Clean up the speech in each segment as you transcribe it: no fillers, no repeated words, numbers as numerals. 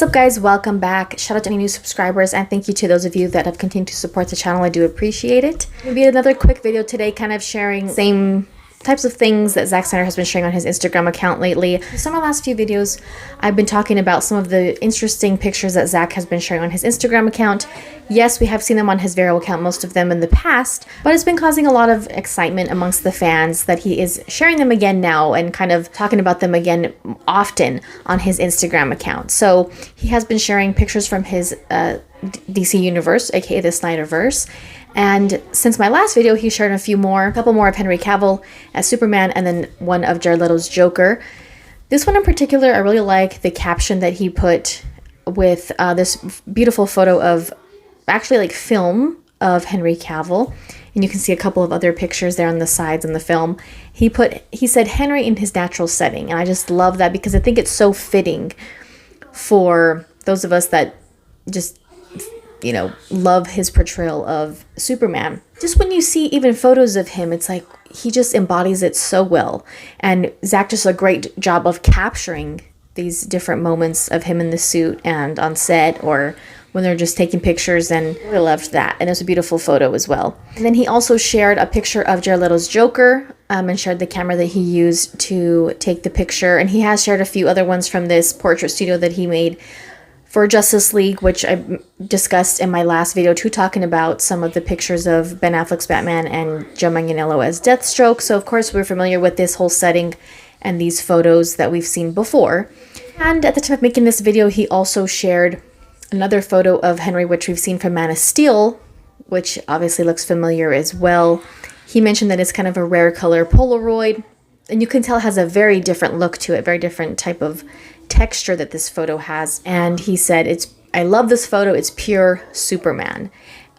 What's up, guys? Welcome back. Shout out to any new subscribers, and thank you to those of you that have continued to support the channel. I do appreciate it. Maybe another quick video today, kind of sharing same types of things that Zack Snyder has been sharing on his Instagram account lately. Some of my last few videos, I've been talking about some of the interesting pictures that Zack has been sharing on his Instagram account. Yes, we have seen them on his Vero account, most of them in the past, but it's been causing a lot of excitement amongst the fans that he is sharing them again now and kind of talking about them again often on his Instagram account. So he has been sharing pictures from his DC universe, aka the Snyderverse. And since my last video, he shared a couple more of Henry Cavill as Superman, and then one of Jared Leto's Joker. This one in particular, I really like the caption that he put with this beautiful photo of actually like film of Henry Cavill. And you can see a couple of other pictures there on the sides in the film. He said Henry in his natural setting. And I just love that because I think it's so fitting for those of us that just, you know, love his portrayal of Superman. Just when you see even photos of him, it's like he just embodies it so well. And Zack does a great job of capturing these different moments of him in the suit and on set or when they're just taking pictures, and I loved that. And it was a beautiful photo as well. And then he also shared a picture of Jared Leto's Joker and shared the camera that he used to take the picture. And he has shared a few other ones from this portrait studio that he made for Justice League, which I discussed in my last video too, talking about some of the pictures of Ben Affleck's Batman and Joe Manganiello as Deathstroke. So of course we're familiar with this whole setting and these photos that we've seen before. And at the time of making this video, he also shared another photo of Henry, which we've seen from Man of Steel, which obviously looks familiar as well. He mentioned that it's kind of a rare color Polaroid, and you can tell it has a very different look to it, very different type of texture that this photo has. And he said, I love this photo, it's pure Superman.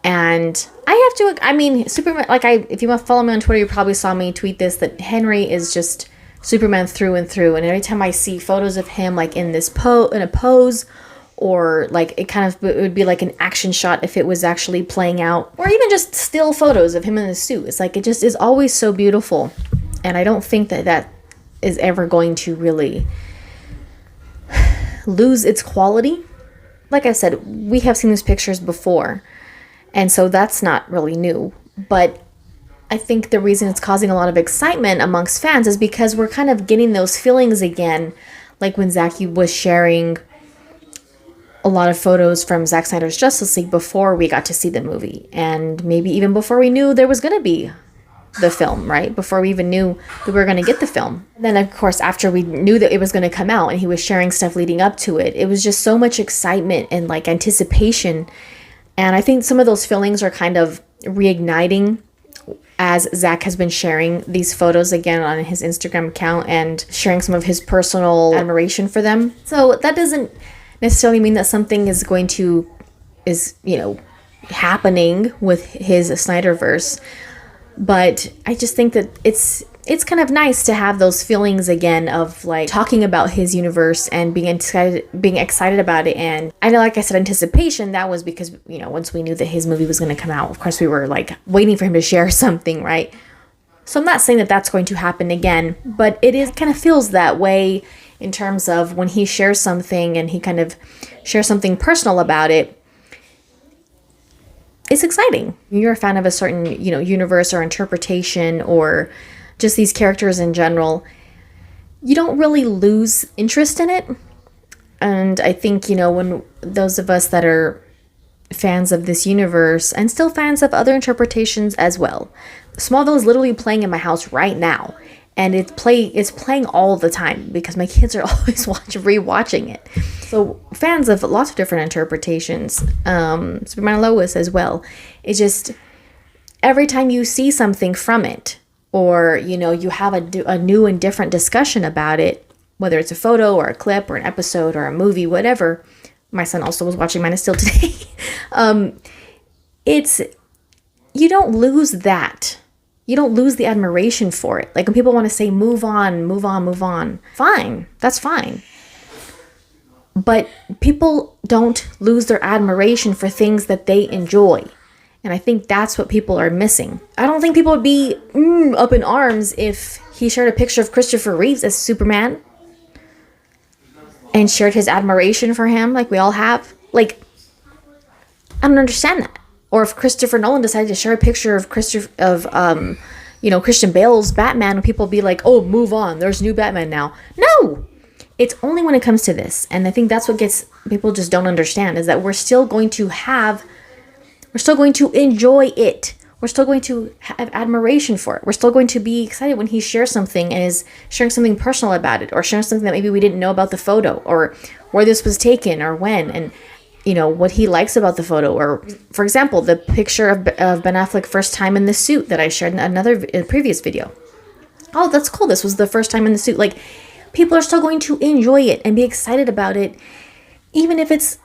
And Superman, if you follow me on Twitter, you probably saw me tweet this, that Henry is just Superman through and through. And every time I see photos of him like in this in a pose, or like it would be like an action shot if it was actually playing out, or even just still photos of him in the suit, it's like it just is always so beautiful. And I don't think that is ever going to really lose its quality. Like I said, we have seen these pictures before, and so that's not really new. But I think the reason it's causing a lot of excitement amongst fans is because we're kind of getting those feelings again, like when Zack was sharing a lot of photos from Zack Snyder's Justice League before we got to see the movie, and maybe even before we knew there was going to be the film, right? Before we even knew that we were going to get the film. And then, of course, after we knew that it was going to come out and he was sharing stuff leading up to it, it was just so much excitement and like anticipation. And I think some of those feelings are kind of reigniting as Zack has been sharing these photos again on his Instagram account and sharing some of his personal admiration for them. So that doesn't necessarily mean that something is happening with his Snyderverse. But I just think that it's kind of nice to have those feelings again of like talking about his universe and being excited about it. And I know, like I said, anticipation, that was because, once we knew that his movie was going to come out, of course we were like waiting for him to share something, right? So I'm not saying that that's going to happen again, but it kind of feels that way in terms of when he shares something and he kind of shares something personal about it. It's exciting. You're a fan of a certain, universe or interpretation or just these characters in general, you don't really lose interest in it. And I think, when those of us that are fans of this universe and still fans of other interpretations as well. Smallville is literally playing in my house right now. And it's playing all the time because my kids are always rewatching it. So fans of lots of different interpretations, Superman and Lois as well. It's just every time you see something from it, or you have a new and different discussion about it, whether it's a photo or a clip or an episode or a movie, whatever. My son also was watching Man of Steel today. You don't lose that. You don't lose the admiration for it. Like when people want to say, move on, move on, move on. Fine. That's fine. But people don't lose their admiration for things that they enjoy. And I think that's what people are missing. I don't think people would be up in arms if he shared a picture of Christopher Reeves as Superman. and shared his admiration for him, like we all have. Like, I don't understand that. Or if Christopher Nolan decided to share a picture of Christian Bale's Batman, and people be like, "Oh, move on. There's new Batman now." No, it's only when it comes to this, and I think that's what gets people just don't understand, is that we're still going to enjoy it. We're still going to have admiration for it. We're still going to be excited when he shares something and is sharing something personal about it, or sharing something that maybe we didn't know about the photo, or where this was taken, or when, and what he likes about the photo. Or, for example, the picture of Ben Affleck first time in the suit that I shared in a previous video. Oh, that's cool. This was the first time in the suit. Like, people are still going to enjoy it and be excited about it, even if it's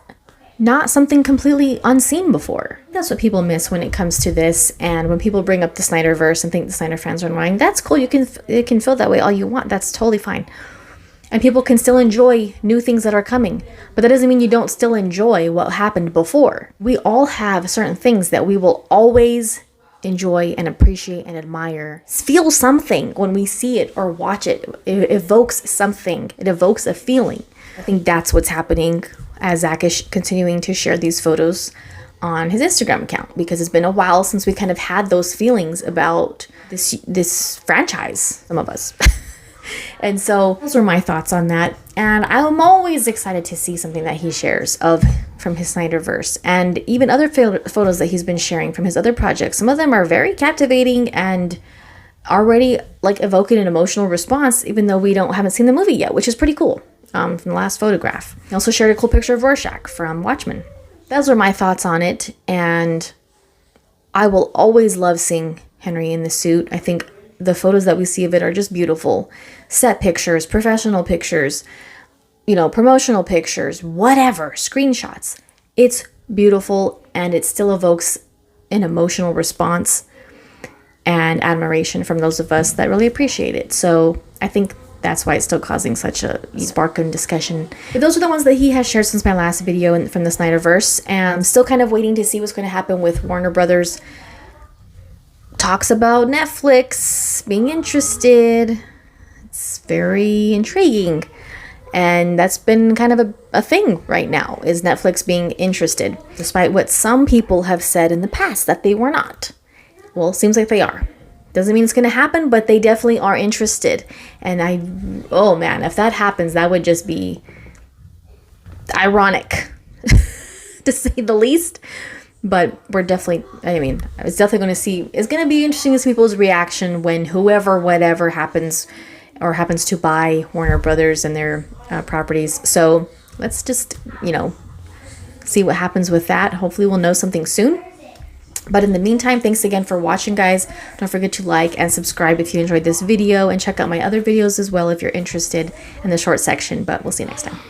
not something completely unseen before. That's what people miss when it comes to this. And when people bring up the Snyderverse and think the Snyder fans are annoying, that's cool. You can feel that way all you want. That's totally fine. And people can still enjoy new things that are coming. But that doesn't mean you don't still enjoy what happened before. We all have certain things that we will always enjoy and appreciate and admire. Feel something when we see it or watch it. It evokes something. It evokes a feeling. I think that's what's happening as Zack is continuing to share these photos on his Instagram account, because it's been a while since we kind of had those feelings about this franchise, some of us. And so those were my thoughts on that. And I'm always excited to see something that he shares from his Snyderverse, and even other photos that he's been sharing from his other projects. Some of them are very captivating and already like evoking an emotional response, even though we haven't seen the movie yet, which is pretty cool. From the last photograph. He also shared a cool picture of Rorschach from Watchmen. Those are my thoughts on it, and I will always love seeing Henry in the suit. I think the photos that we see of it are just beautiful. Set pictures, professional pictures, promotional pictures, whatever, screenshots. It's beautiful, and it still evokes an emotional response and admiration from those of us that really appreciate it. So I think that's why it's still causing such a spark in discussion. But those are the ones that he has shared since my last video from the Snyderverse, and I'm still kind of waiting to see what's going to happen with Warner Brothers. Talks about Netflix being interested. It's very intriguing, and that's been kind of a thing right now, is Netflix being interested, despite what some people have said in the past that they were not. Well, it seems like they are. Doesn't mean it's going to happen, but they definitely are interested. And oh man, if that happens, that would just be ironic to say the least. But we're definitely, it's definitely it's going to be interesting to see people's reaction when whatever happens to buy Warner Brothers and their properties. So let's just, see what happens with that. Hopefully we'll know something soon. But in the meantime, thanks again for watching, guys. Don't forget to like and subscribe if you enjoyed this video, and check out my other videos as well if you're interested in the short section. But we'll see you next time.